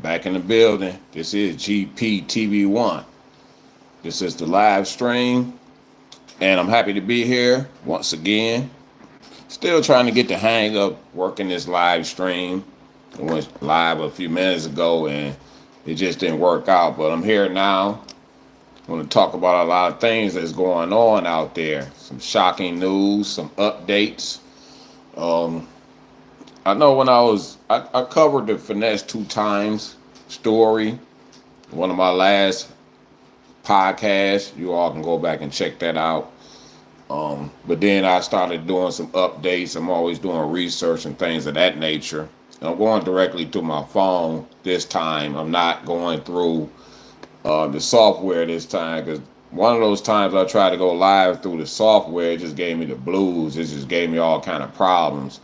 back in the building. This is GPTV1. This is the live stream, and I'm happy to be here once again. Still trying to get the hang of working this live stream. I went live a few minutes ago, and it just didn't work out, but I'm here now. I want to talk about a lot of things that's going on out there. Some shocking news, some updates. Um, I know when I covered the Finesse2Tymes story, one of my last podcasts. You all can go back and check that out. But then I started doing some updates. I'm always doing research and things of that nature. And I'm going directly to my phone this time. I'm not going through the software this time, because one of those times I tried to go live through the software, it just gave me the blues. It just gave me all kind of problems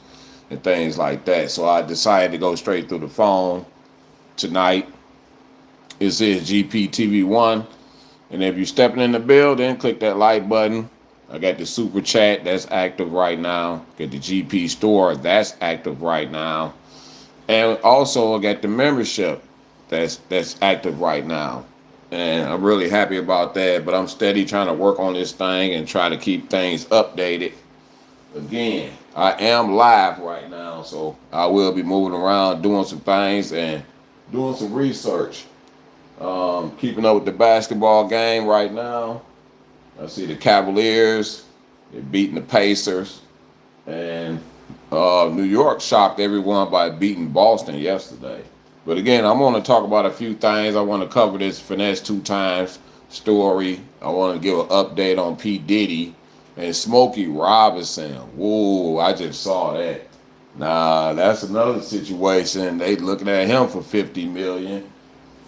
and things like that. So I decided to go straight through the phone tonight. It says GPTV1. And if you're stepping in the building, click that like button. I got the super chat that's active right now. Got the GP store that's active right now. And also I got the membership that's active right now. And I'm really happy about that. But I'm steady trying to work on this thing and try to keep things updated. Again, I am live right now, so I will be moving around, doing some things and doing some research. Keeping up with the basketball game right now. I see the Cavaliers, they're beating the Pacers. And New York shocked everyone by beating Boston yesterday. But again, I'm going to talk about a few things. I want to cover this Finesse2Tymes story. I want to give an update on P. Diddy and Smokey Robinson. Whoa, I just saw that. Nah, that's another situation. They looking at him for $50 million.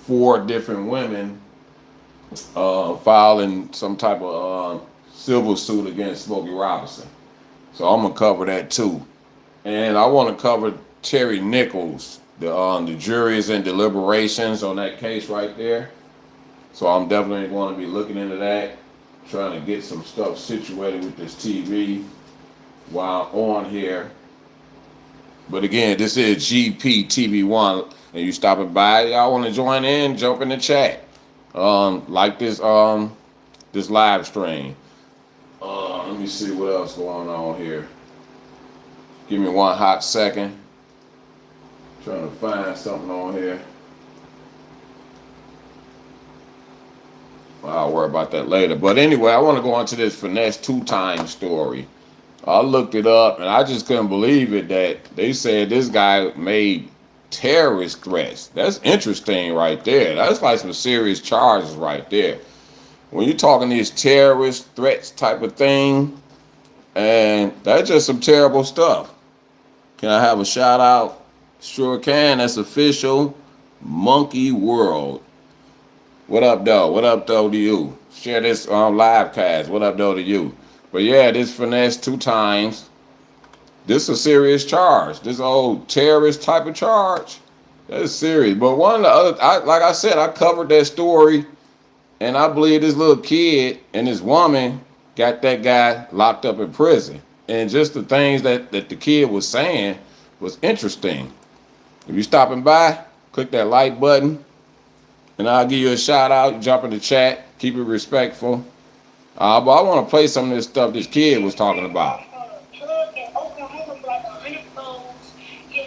4 different women filing some type of civil suit against Smokey Robinson. So I'm gonna cover that too, and I want to cover Terry Nichols. The jury is in deliberations on that case right there. So I'm definitely going to be looking into that, trying to get some stuff situated with this TV while on here. But again, this is GPTV1, and you stopping by, y'all want to join in, jump in the chat. Like this this live stream. Let me see what else going on here. Give me one hot second. Trying to find something on here. I'll worry about that later. But anyway, I want to go into this Finesse2Tymes story. I looked it up, and I just couldn't believe it that they said this guy made terrorist threats. That's interesting right there. That's like some serious charges right there. When you're talking these terrorist threats type of thing, and that's just some terrible stuff. Can I have a shout out? Sure can. That's official. Monkey World. What up, though? What up, though, to you? Share this live cast. What up, though, to you? But yeah, this Finesse2Tymes, this is a serious charge. This old terrorist type of charge. That's serious. But one of the other, like I said, I covered that story, and I believe this little kid and this woman got that guy locked up in prison. And just the things that the kid was saying was interesting. If you're stopping by, click that like button, and I'll give you a shout out. Jump in the chat. Keep it respectful. But I want to play some of this stuff this kid was talking about.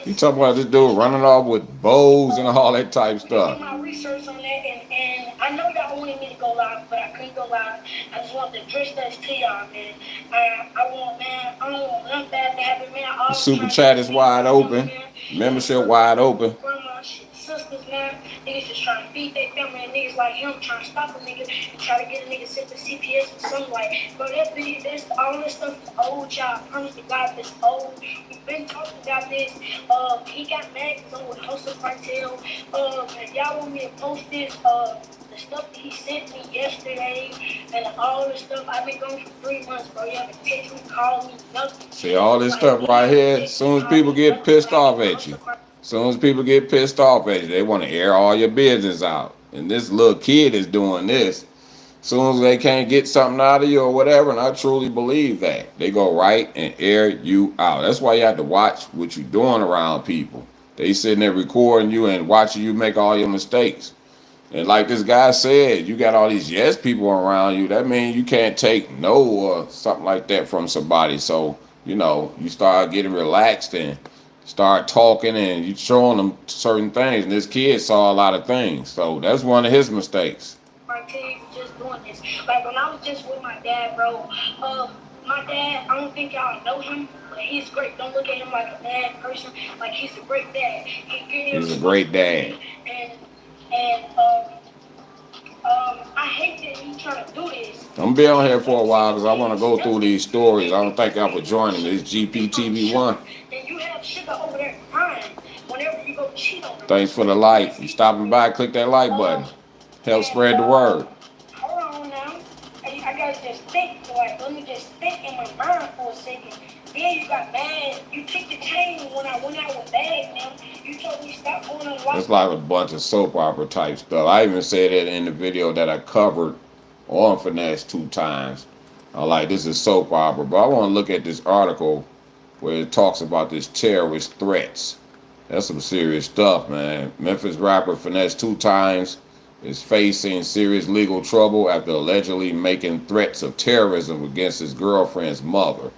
You talking about this dude running off with bows and all that type stuff. My research on that, and I know y'all wanted me to go live, but I couldn't go live. I just want to address that to y'all, man. I don't want nothing bad to happen, man. The super chat is wide open. Membership wide open. Sisters, man, niggas just trying to feed their family, and niggas like him trying to stop a nigga and try to get a nigga sent to CPS or something like. But that's all this stuff is old, y'all. I promise to God, this old. We've been talking about this. He got mad because I'm with Hustle Cartel. And y'all want me to post this. The stuff that he sent me yesterday and all this stuff. I've been going for 3 months, bro. Y'all been text me, call me, nothing. See all this stuff right here. As soon as people get pissed off at you. Soon as people get pissed off at you, they want to air all your business out. And this little kid is doing this. Soon as they can't get something out of you or whatever, and I truly believe that, they go right and air you out. That's why you have to watch what you're doing around people. They sitting there recording you and watching you make all your mistakes. And like this guy said, you got all these yes people around you. That means you can't take no or something like that from somebody. So, you start getting relaxed and start talking and you showing them certain things. And this kid saw a lot of things. So that's one of his mistakes. I tell you, just doing this. Like when I was just with my dad, bro. My dad, I don't think y'all know him, but he's great. Don't look at him like a bad person. Like he's a great dad. He's a great dad. And I hate that you trying to do this. I'm gonna be on here for a while because I want to go through these stories. I don't thank y'all for joining me. It's GPTV1. And you have sugar over there crying whenever you go cheat on them. Thanks for the like. You stopping by, click that like button. Help spread the word. Hold on now. I gotta just think, like, let me just think in my mind for a second. Then you got mad. You took the chain when I went out with Bag, man. You told me stop going on live. It's like a bunch of soap opera type stuff. I even said it in the video that I covered on Finesse2Tymes. This is soap opera, but I want to look at this article where it talks about this terrorist threats. That's some serious stuff, man. Memphis rapper Finesse2Tymes is facing serious legal trouble after allegedly making threats of terrorism against his girlfriend's mother.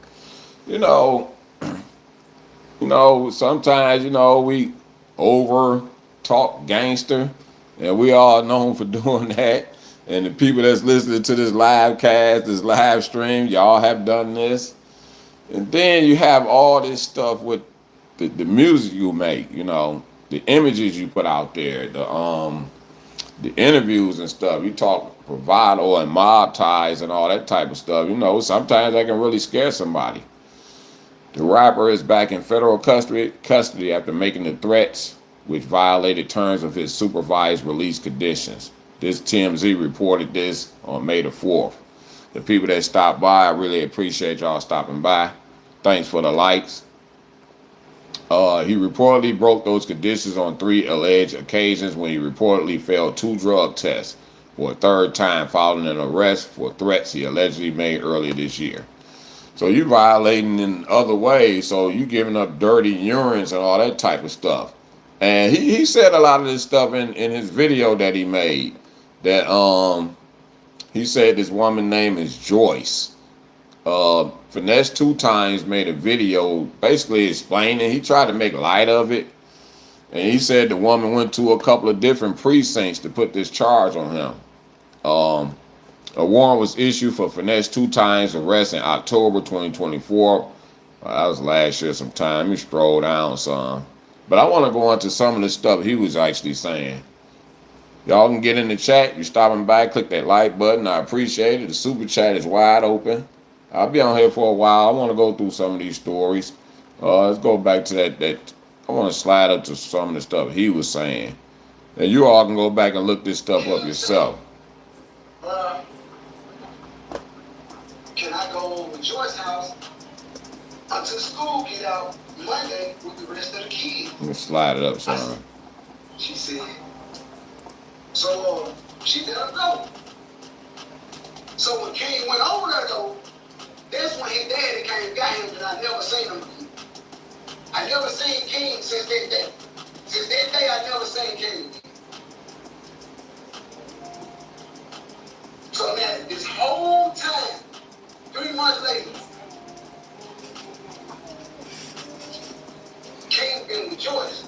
Sometimes, we over talk gangster, and we all known for doing that. And the people that's listening to this live cast, this live stream, y'all have done this. And then you have all this stuff with the music you make, the images you put out there, the interviews and stuff. You talk bravado and mob ties and all that type of stuff. Sometimes that can really scare somebody. The rapper is back in federal custody after making the threats, which violated terms of his supervised release conditions. This TMZ reported this on May the 4th. The people that stopped by, I really appreciate y'all stopping by. Thanks for the likes. He reportedly broke those conditions on 3 alleged occasions when he reportedly failed 2 drug tests for a 3rd time following an arrest for threats he allegedly made earlier this year. So you violating in other ways. So you giving up dirty urines and all that type of stuff. And he said a lot of this stuff in his video that he made. That he said this woman name is Joyce. Finesse2Tymes made a video basically explaining. He tried to make light of it. And he said the woman went to a couple of different precincts to put this charge on him. A warrant was issued for Finesse2Tymes' arrest in October 2024. That was last year sometime. Let me scroll down some. But I want to go into some of the stuff he was actually saying. Y'all can get in the chat. You're stopping by, click that like button. I appreciate it. The super chat is wide open. I'll be on here for a while. I want to go through some of these stories. Let's go back to that. I want to slide up to some of the stuff he was saying. And you all can go back and look this stuff up yourself. Can I go over to Joyce's house until school get out Monday with the rest of the kids? Let me slide it up, son. She said, so she let him go. So when King went over there though, that's when his daddy came and got him, and I never seen him again. I never seen King since that day. Since that day, I never seen King. So now this whole time, 3 months later, King been with Joyce.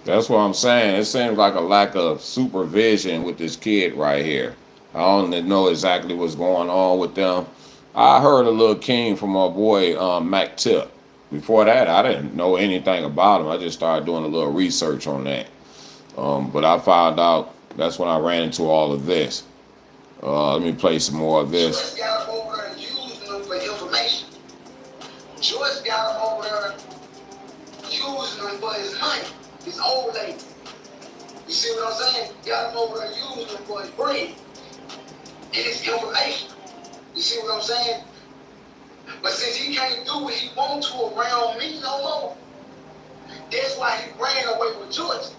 That's what I'm saying. It seems like a lack of supervision with this kid right here. I don't know exactly what's going on with them. I heard a little King from my boy Mac Tip. Before that, I didn't know anything about him. I just started doing a little research on that. But I found out that's when I ran into all of this. Let me play some more of this. Joyce got him over there and using them for information. Joyce got him over there using them for his money, his old lady. You see what I'm saying? Got him over there using them for his bread and his information. You see what I'm saying? But since he can't do what he wants to around me no more, that's why he ran away with Joyce.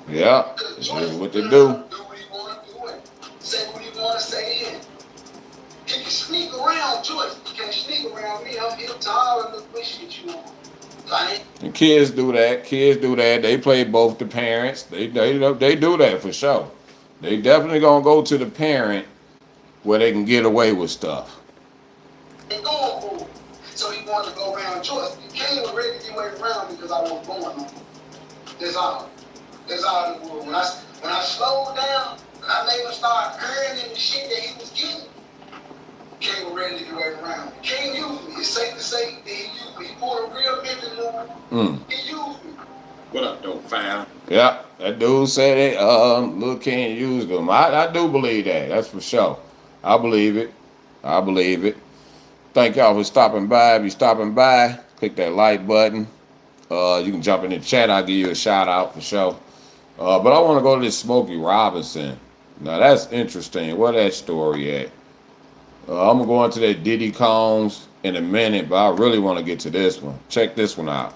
Yeah, that's what they do. Do what he want to do and say what he want to say in. He can sneak around Joyce. He can't sneak around me. I'm here to all of the bullshit you want. Like, And kids do that. Kids do that. They play both the parents. They do that for sure. They definitely gonna go to the parent where they can get away with stuff. they going for it. So he wanted to go around Joyce. King was ready to get away around me because I wasn't going on. That's all. That's all it was. When I slowed down, and I made him start earning the shit that he was getting, King was ready to get away around me. King used me. It's safe to say that he used me. He pulled a real Memphis move. He used me. What up, though, fam? Yeah, that dude said it. Lil King used them. I do believe that. That's for sure. I believe it. I believe it. Thank y'all for stopping by. If you're stopping by, click that like button. You can jump in the chat. I'll give you a shout out for sure. But I want to go to this Smokey Robinson. Now that's interesting. Where that story at? I'm gonna go into that Diddy Combs in a minute, but I really want to get to this one. Check this one out.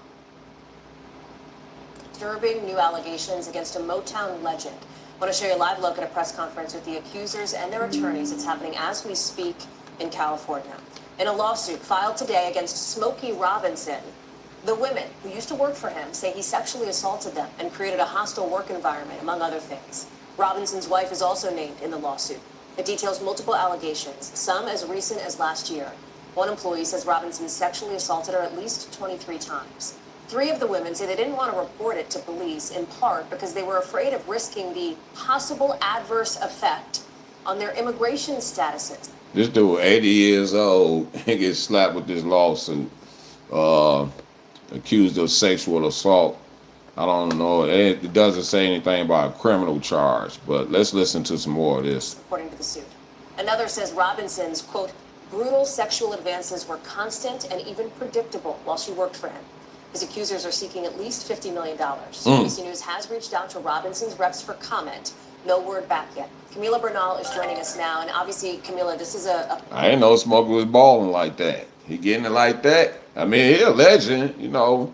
Disturbing new allegations against a Motown legend. I want to show you a live look at a press conference with the accusers and their attorneys. It's happening as we speak in California. In a lawsuit filed today against Smokey Robinson, the women who used to work for him say he sexually assaulted them and created a hostile work environment, among other things. Robinson's wife is also named in the lawsuit. It details multiple allegations, some as recent as last year. One employee says Robinson sexually assaulted her at least 23 times. 3 of the women say they didn't want to report it to police, in part because they were afraid of risking the possible adverse effect on their immigration statuses. This dude, 80 years old, he gets slapped with this lawsuit, accused of sexual assault. I don't know. It doesn't say anything about a criminal charge, but let's listen to some more of this. According to the suit. Another says Robinson's, quote, brutal sexual advances were constant and even predictable while she worked for him. His accusers are seeking at least $50 million. ABC News has reached out to Robinson's reps for comment. No word back yet. Camila Bernal is joining us now, and obviously, Camila, this is I didn't know Smokey was balling like that. He getting it like that. I mean, he a legend, you know.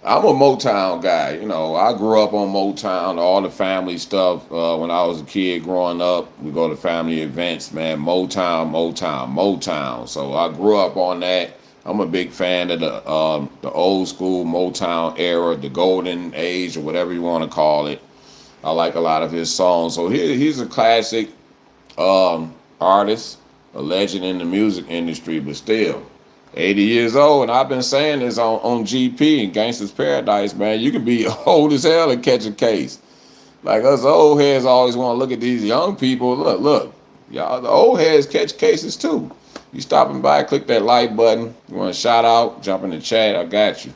I'm a Motown guy, you know. I grew up on Motown, all the family stuff. When I was a kid growing up, we go to family events, man. Motown, Motown, Motown. So I grew up on that. I'm a big fan of the old school Motown era, the golden age, or whatever you want to call it. I like a lot of his songs. So he's a classic artist, a legend in the music industry, but still 80 years old. And I've been saying this on GP and Gangsta's Paradise, man. You can be old as hell and catch a case. Like us old heads always want to look at these young people. Look, y'all, the old heads catch cases too. You stopping by, click that like button. You want to shout out, jump in the chat, I got you.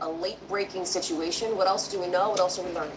a late-breaking situation. What else do we know? What else are we learning?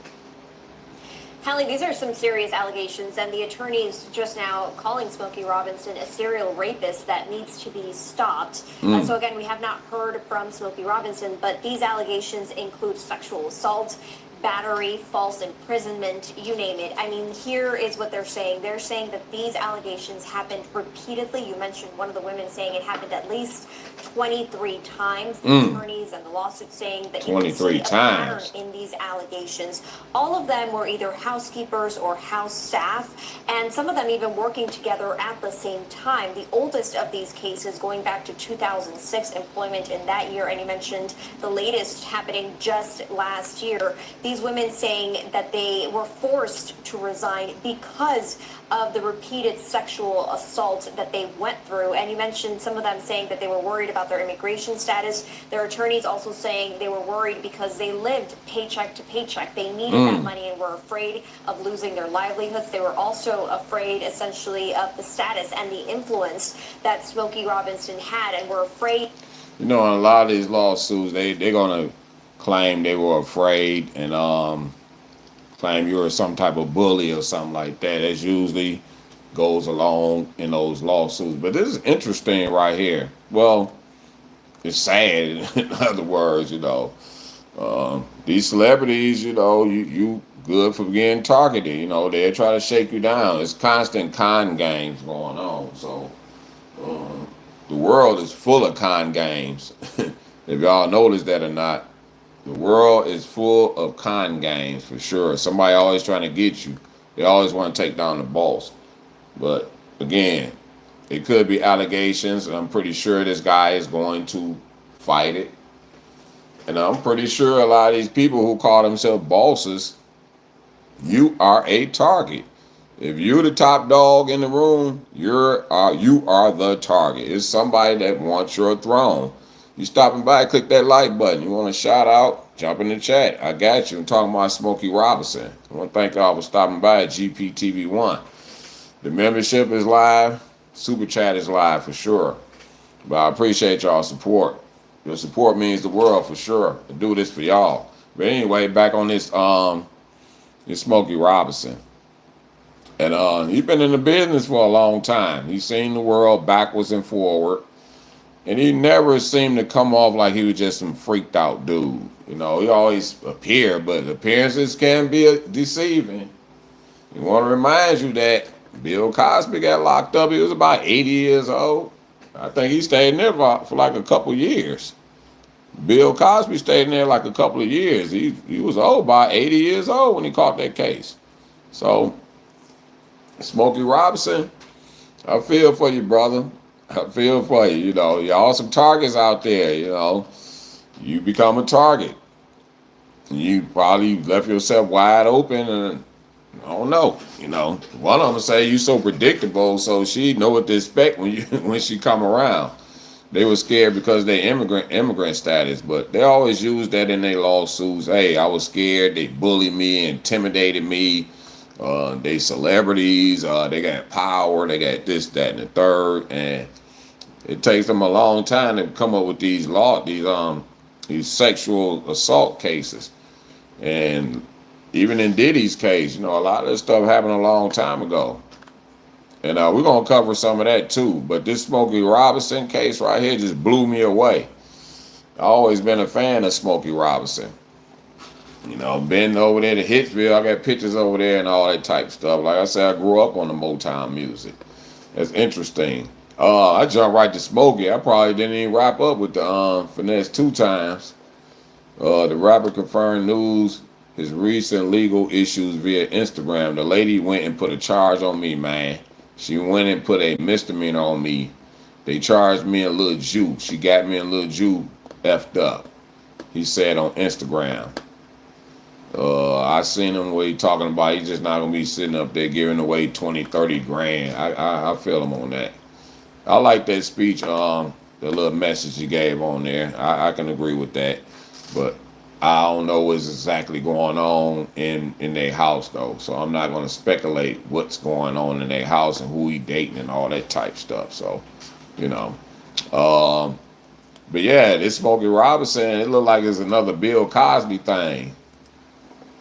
Hallie, these are some serious allegations, and the attorneys just now calling Smokey Robinson a serial rapist that needs to be stopped. So again, we have not heard from Smokey Robinson, but these allegations include sexual assault, battery, false imprisonment, you name it. I mean, here is what they're saying. They're saying that these allegations happened repeatedly. You mentioned one of the women saying it happened at least 23 times. The attorneys and the lawsuit saying that 23 times in these allegations. All of them were either housekeepers or house staff, and some of them even working together at the same time. The oldest of these cases going back to 2006, employment in that year, and you mentioned the latest happening just last year. These women saying that they were forced to resign because of the repeated sexual assault that they went through. And you mentioned some of them saying that they were worried about their immigration status. Their attorneys also saying they were worried because they lived paycheck to paycheck. They needed that money and were afraid of losing their livelihoods. They were also afraid, essentially, of the status and the influence that Smokey Robinson had, and were afraid. You know, in a lot of these lawsuits, they're going to claim they were afraid and claim you were some type of bully or something like that. That usually goes along in those lawsuits. But this is interesting right here. Well, it's sad, in other words, you know. These celebrities, you know, you good for getting targeted. You know, they'll try to shake you down. It's constant con games going on. So the world is full of con games. If y'all notice that or not, the world is full of con games for sure. Somebody always trying to get you. They always want to take down the boss. But again, it could be allegations, and I'm pretty sure this guy is going to fight it. And I'm pretty sure a lot of these people who call themselves bosses, you are a target. If you're the top dog in the room, you are the target. It's somebody that wants your throne. You stopping by, click that like button. You want to shout out, jump in the chat. I got you. I'm talking about Smokey Robinson. I want to thank y'all for stopping by at GPTV1. The membership is live. Super chat is live for sure. But I appreciate y'all's support. Your support means the world for sure. I do this for y'all. But anyway, back on this Smokey Robinson. And he's been in the business for a long time. He's seen the world backwards and forward. And he never seemed to come off like he was just some freaked out dude. You know, he always appeared, but appearances can be deceiving. He want to remind you that Bill Cosby got locked up. He was about 80 years old. I think he stayed in there for like a couple years. Bill Cosby stayed in there like a couple of years. He was old, about 80 years old when he caught that case. So, Smokey Robinson, I feel for you, brother. I feel for you. You know, y'all some targets out there. You know, you become a target. You probably left yourself wide open, and I don't know. You know, one of them say you so predictable, so she know what to expect when she come around. They were scared because they immigrant status, but they always use that in their lawsuits. Hey, I was scared. They bullied me, intimidated me. They celebrities. They got power. They got this, that, and the third. And it takes them a long time to come up with these sexual assault cases. And even in Diddy's case, you know, a lot of this stuff happened a long time ago. And we're going to cover some of that too. But this Smokey Robinson case right here just blew me away. I've always been a fan of Smokey Robinson. You know, been over there to Hitsville. I got pictures over there and all that type of stuff. Like I said, I grew up on the Motown music. That's interesting. I jumped right to Smokey. I probably didn't even wrap up with the FINESSES2TYMES. The rapper confirmed news his recent legal issues via Instagram. The lady went and put a charge on me, man. She went and put a misdemeanor on me. They charged me a little Jew. She got me a little Jew effed up. He said on Instagram. I seen him what he talking about. He's just not going to be sitting up there giving away 20, 30 grand. I feel him on that. I like that speech, the little message he gave on there. I can agree with that. But I don't know what's exactly going on in their house, though. So I'm not going to speculate what's going on in their house and who he dating and all that type stuff. So, you know. But yeah, this Smokey Robinson, it looked like it's another Bill Cosby thing.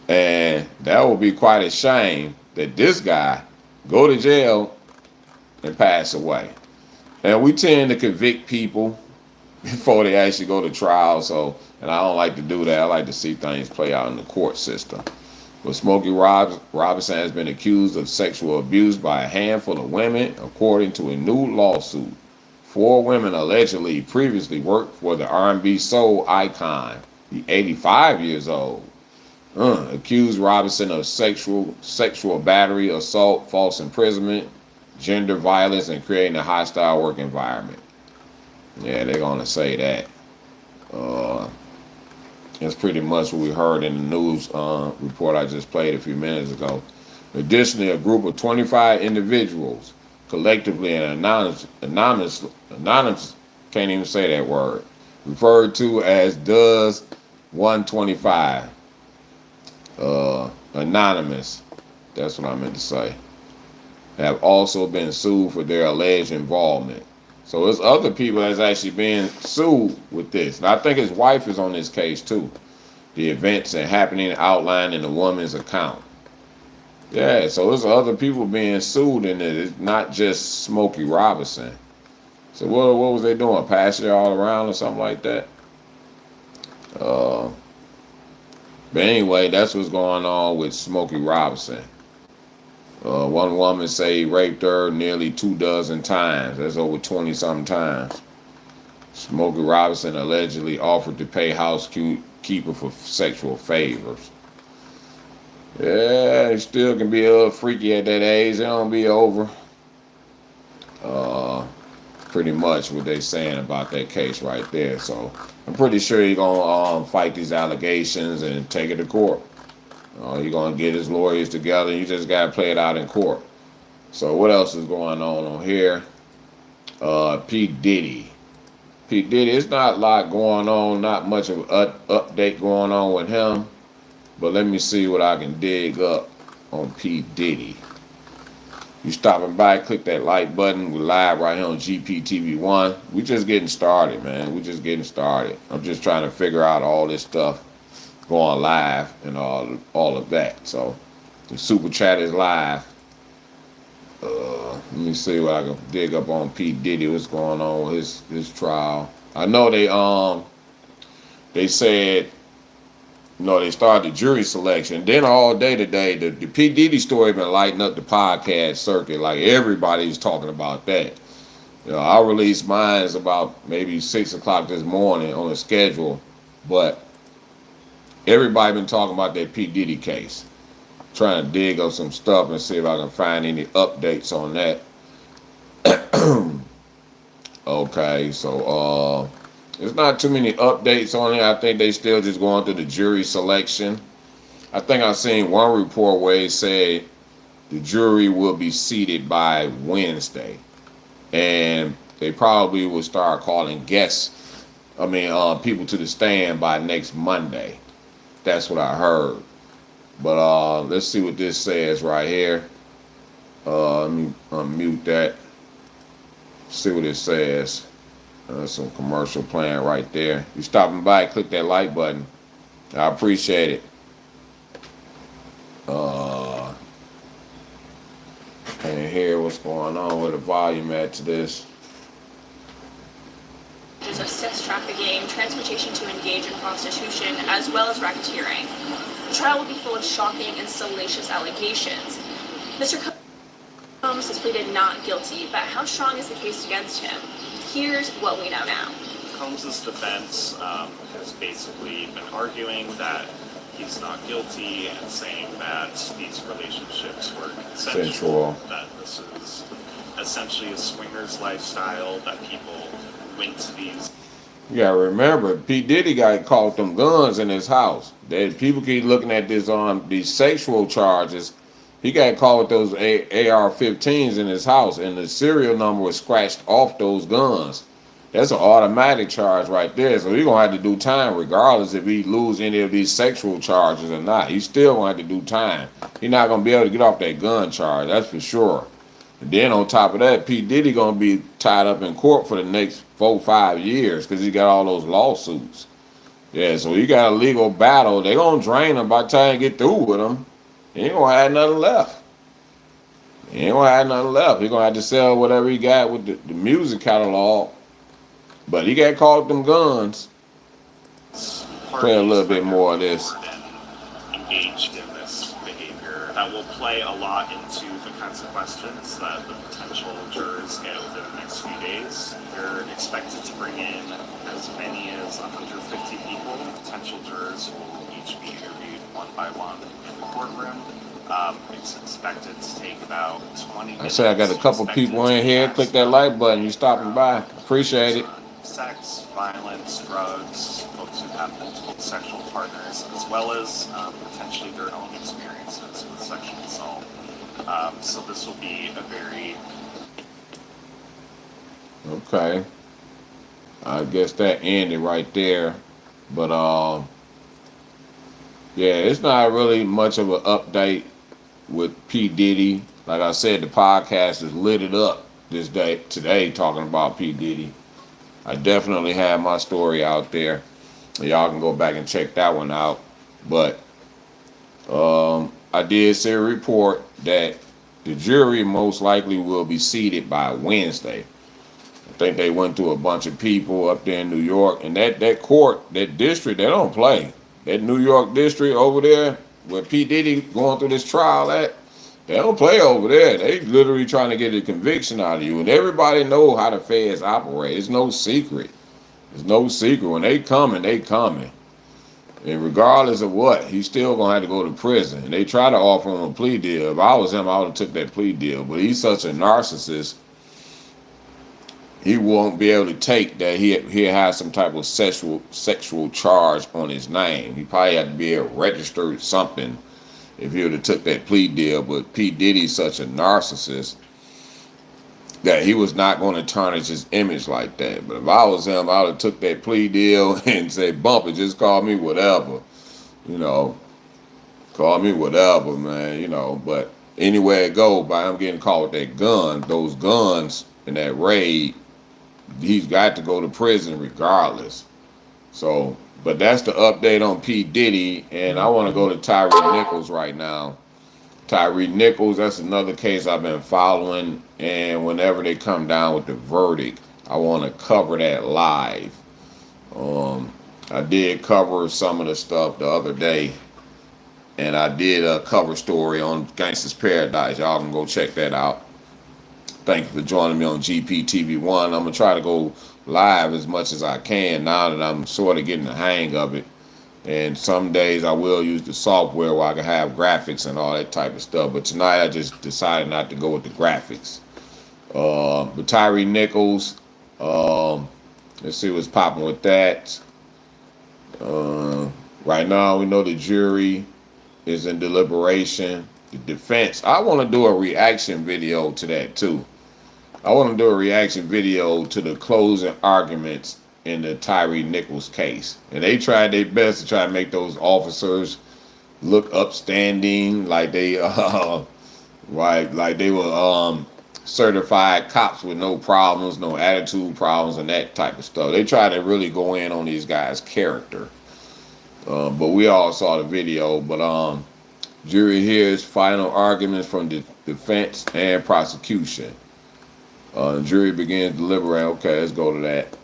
And that would be quite a shame that this guy go to jail and pass away. And we tend to convict people before they actually go to trial. So, and I don't like to do that. I like to see things play out in the court system. But Smokey Robinson has been accused of sexual abuse by a handful of women, according to a new lawsuit. 4 women allegedly previously worked for the R&B soul icon. He's 85 years old. Accused Robinson of sexual battery, assault, false imprisonment, gender violence, and creating a hostile work environment. Yeah, they're going to say that. That's pretty much what we heard in the news report I just played a few minutes ago. Additionally, a group of 25 individuals, collectively and anonymous, can't even say that word, referred to as Does 125. Anonymous, that's what I meant to say, have also been sued for their alleged involvement. So there's other people that's actually being sued with this. And I think his wife is on this case too. The events and happening outlined in the woman's account. Yeah, so there's other people being sued in it. It's not just Smokey Robinson. So what was they doing? Passing it all around or something like that? But anyway, that's what's going on with Smokey Robinson. One woman say he raped her nearly 24 times. That's over 20-something times. Smokey Robinson allegedly offered to pay housekeeper for sexual favors. Yeah, he still can be a little freaky at that age. It don't be over. pretty much what they saying about that case right there. So I'm pretty sure he's gonna fight these allegations and take it to court. He's gonna get his lawyers together. You just gotta play it out in court. So what else is going on here? P. Diddy. P. Diddy, it's not a lot going on, not much of an update going on with him. But let me see what I can dig up on P. Diddy. You stopping by, click that like button. We're live right here on GPTV1. We just getting started, man. We just getting started. I'm just trying to figure out all this stuff going live and all of that. So the super chat is live. Let me see what I can dig up on P. Diddy. What's going on with his trial? I know they said, they started the jury selection. Then all day today, the P. Diddy story been lighting up the podcast circuit. Like everybody's talking about that. I'll release mine about maybe 6 o'clock this morning on the schedule, but everybody been talking about that P. Diddy case. Trying to dig up some stuff and see if I can find any updates on that. Okay, so there's not too many updates on it. I think they still just going through the jury selection. I think I seen one report where it said the jury will be seated by Wednesday, and they probably will start calling people to the stand by next Monday. That's what I heard. But let's see what this says right here. Let me unmute that. See what it says. Some commercial playing right there. You stopping by, click that like button. I appreciate it. And hear what's going on with the volume at to this. Of sex trafficking, transportation to engage in prostitution, as well as racketeering. The trial will be full of shocking and salacious allegations. Mr. Combs has pleaded not guilty, but how strong is the case against him? Here's what we know now. Combs' defense has basically been arguing that he's not guilty and saying that these relationships were consensual, that this is essentially a swingers lifestyle, that people went to these. You gotta remember, P. Diddy got caught them guns in his house. People keep looking at this on these sexual charges. He got caught with those AR-15s in his house, and the serial number was scratched off those guns. That's an automatic charge right there. So he's gonna have to do time regardless if he lose any of these sexual charges or not. He's still gonna have to do time. He's not gonna be able to get off that gun charge, that's for sure. And then on top of that, P. Diddy gonna be tied up in court for the next 4-5 years because he got all those lawsuits. Yeah, so he got a legal battle. They gonna drain him by the time you get through with him. He ain't gonna have nothing left. He gonna have to sell whatever he got with the music catalog. But he got caught with them guns. Play a little bit more of this. Engaged in this behavior that will play a lot into the kinds of questions that the potential jurors get within the next few days. They're expected to bring in as many as 150 people. Potential jurors will each be interviewed one by one in the courtroom. It's expected to take about 20 minutes. I say I got a couple people in here. Click that like button. You stopping by. Appreciate it. Sex, violence, drugs, folks who have multiple sexual partners, as well as potentially their own experiences with sexual assault. So this will be a very... Okay. I guess that ended right there. But yeah, it's not really much of an update with P. Diddy. Like I said, the podcast is lit it up today talking about P. Diddy. I definitely have my story out there. Y'all can go back and check that one out. But I did see a report that the jury most likely will be seated by Wednesday. I think they went through a bunch of people up there in New York. And that court, that district, they don't play. That New York district over there where P. Diddy going through this trial at, they don't play over there. They literally trying to get a conviction out of you. And everybody know how the feds operate. It's no secret. It's no secret. When they coming, they coming. And regardless of what, he's still going to have to go to prison. And they try to offer him a plea deal. If I was him, I would have took that plea deal. But he's such a narcissist. he won't be able to take that he has some type of sexual charge on his name. He probably had to be able to register something if he would have took that plea deal. But P. Diddy's such a narcissist that he was not going to tarnish his image like that. But if I was him, I would have took that plea deal and said, bump it, just call me whatever. You know, call me whatever, man, you know. But anywhere it go, by him getting caught with that gun, those guns in that raid, he's got to go to prison regardless. So, but that's the update on P. Diddy. And I want to go to Tyree Nichols right now. Tyree Nichols, that's another case I've been following, and whenever they come down with the verdict, I want to cover that live. I did cover some of the stuff the other day, and I did a cover story on Gangsta's Paradise. Y'all can go check that out. Thank you for joining me on GPTV1. I'm going to try to go live as much as I can now that I'm sort of getting the hang of it. And some days I will use the software where I can have graphics and all that type of stuff. But tonight I just decided not to go with the graphics. But Tyree Nichols, let's see what's popping with that. Right now we know the jury is in deliberation. The defense, I want to do a reaction video to that too. I want to do a reaction video to the closing arguments in the Tyree Nichols case. And they tried their best to try to make those officers look upstanding, like they like they were certified cops with no problems, no attitude problems, and that type of stuff. They tried to really go in on these guys' character. But we all saw the video. But jury hears final arguments from the defense and prosecution. Jury begins deliberating. Okay, let's go to that.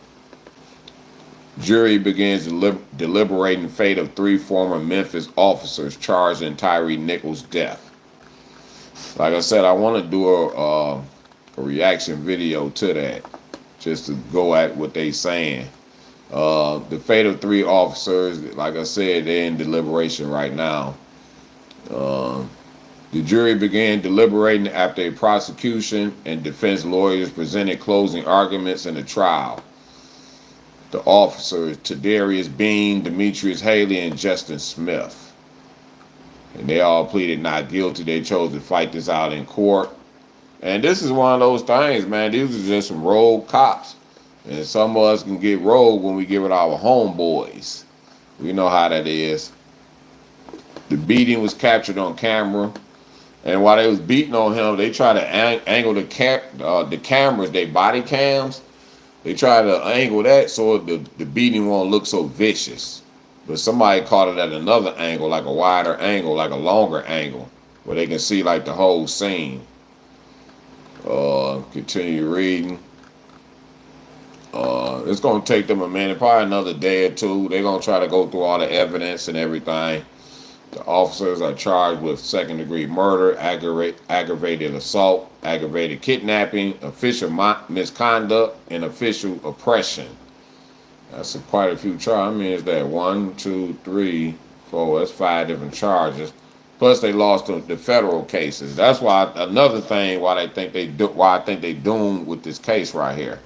Jury begins deliberating fate of 3 former Memphis officers charged in Tyree Nichols' death. Like I said, I want to do a reaction video to that, just to go at what they saying. The fate of 3 officers, like I said, they're in deliberation right now. The jury began deliberating after a prosecution and defense lawyers presented closing arguments in the trial. The officers, Tadarius Bean, Demetrius Haley, and Justin Smith. And they all pleaded not guilty. They chose to fight this out in court. And this is one of those things, man. These are just some rogue cops. And some of us can get rogue when we get with our homeboys. We know how that is. The beating was captured on camera. And while they was beating on him, they tried to angle the cameras, they body cams. They try to angle that so the beating won't look so vicious. But somebody caught it at another angle, like a wider angle, like a longer angle, where they can see like the whole scene. Continue reading. It's going to take them a minute, probably another day or two. They're going to try to go through all the evidence and everything. The officers are charged with second-degree murder, aggravated assault, aggravated kidnapping, official misconduct, and official oppression. That's quite a few charges. I mean, is that 1, 2, 3, 4? That's 5 different charges. Plus, they lost the federal cases. That's why another thing why I think they doomed with this case right here.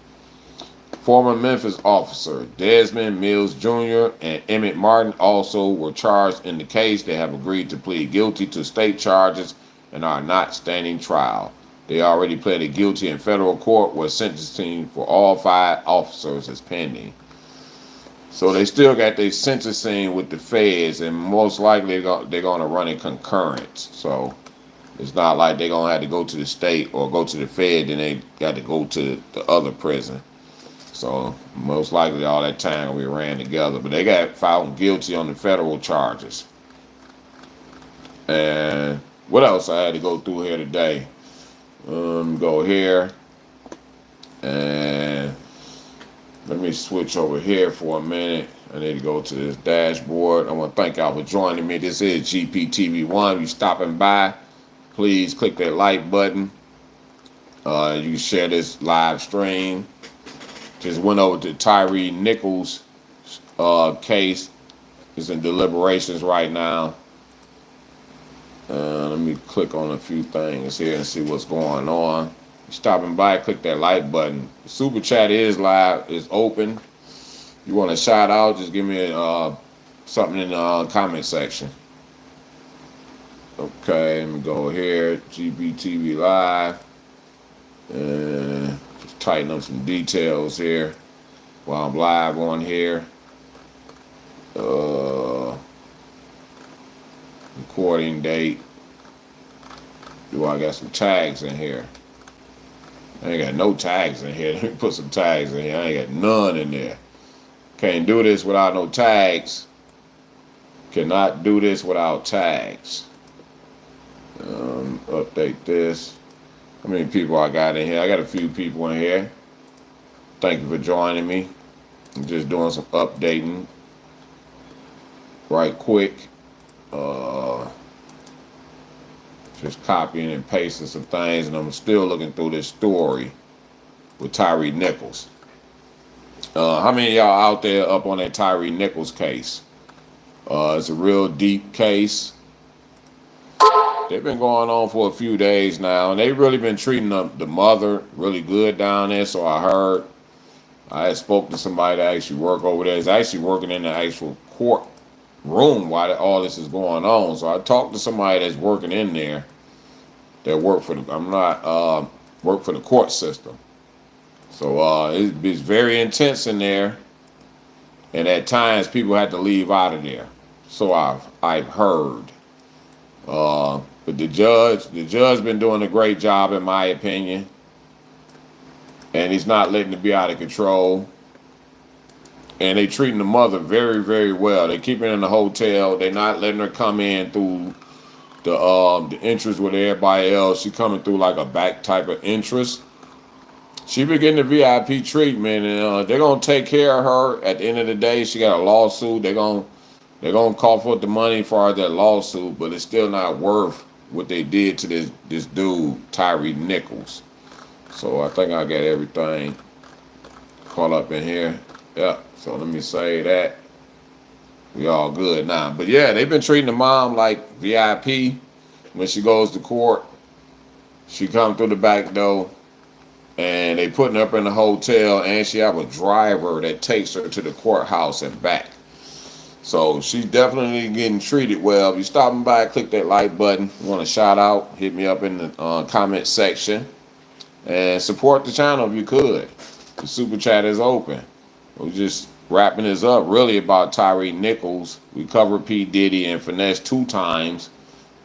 Former Memphis officer Desmond Mills Jr. and Emmett Martin also were charged in the case. They have agreed to plead guilty to state charges and are not standing trial. They already pleaded guilty in federal court, where sentencing for all 5 officers is pending. So they still got their sentencing with the feds, and most likely they're going to run it concurrent. So it's not like they're going to have to go to the state or go to the fed, then they got to go to the other prison. So most likely all that time we ran together. But they got found guilty on the federal charges. And what else I had to go through here today? Go here. And let me switch over here for a minute. I need to go to this dashboard. I want to thank y'all for joining me. This is GPTV1. If you're stopping by, please click that like button. You can share this live stream. Just went over to Tyree Nichols' case. It's in deliberations right now. Let me click on a few things here and see what's going on. Stopping by, click that like button. The super chat is live, is open. You want a shout out, just give me something in the comment section. Okay, let me go here, GPTV live, and just tighten up some details here while I'm live on here. Recording date. I got some tags in here? I ain't got no tags in here. Let me put some tags in here. I ain't got none in there. Can't do this without no tags. Cannot do this without tags. Update this. How many people I got in here? I got a few people in here. Thank you for joining me. I'm just doing some updating right quick. Just copying and pasting some things, and I'm still looking through this story with Tyree Nichols. How many of y'all out there up on that Tyree Nichols case? It's a real deep case. They've been going on for a few days now, and they've really been treating the mother really good down there, so I heard. I had spoke to somebody that actually work over there. He's actually working in the actual court room while all this is going on. So I talked to somebody that's working in there that work for the work for the court system. So it's very intense in there, and at times people had to leave out of there. So I've heard. But the judge been doing a great job in my opinion, and he's not letting it be out of control. And they treating the mother very, very well. They keep her in the hotel. They're not letting her come in through the entrance with everybody else. She coming through like a back type of entrance. She been getting the VIP treatment, and they're gonna take care of her. At the end of the day, she got a lawsuit. They're gonna call for the money for that lawsuit, but it's still not worth what they did to this dude, Tyree Nichols. So I think I got everything caught up in here. Yeah. So let me say that we all good now. But yeah, they've been treating the mom like VIP. When she goes to court, she come through the back door, and they putting her up in the hotel, and she have a driver that takes her to the courthouse and back. So she's definitely getting treated well. If you're stopping by, click that like button. You want a shout out, hit me up in the comment section. And support the channel if you could. The super chat is open. We're just wrapping this up really about Tyree Nichols. We covered P. Diddy and FINESSES2TYMES.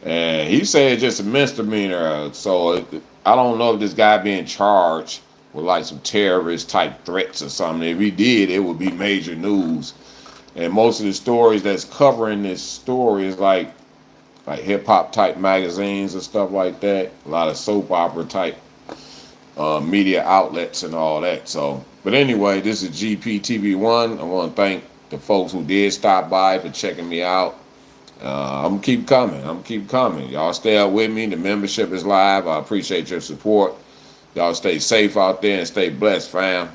And he said just a misdemeanor. So I don't know if this guy being charged with like some terrorist type threats or something. If he did, it would be major news. And most of the stories that's covering this story is like hip hop type magazines and stuff like that. A lot of soap opera type media outlets and all that. So, but anyway, this is GPTV1. I want to thank the folks who did stop by for checking me out. I'm keep coming. Y'all stay up with me. The membership is live. I appreciate your support. Y'all stay safe out there and stay blessed, fam.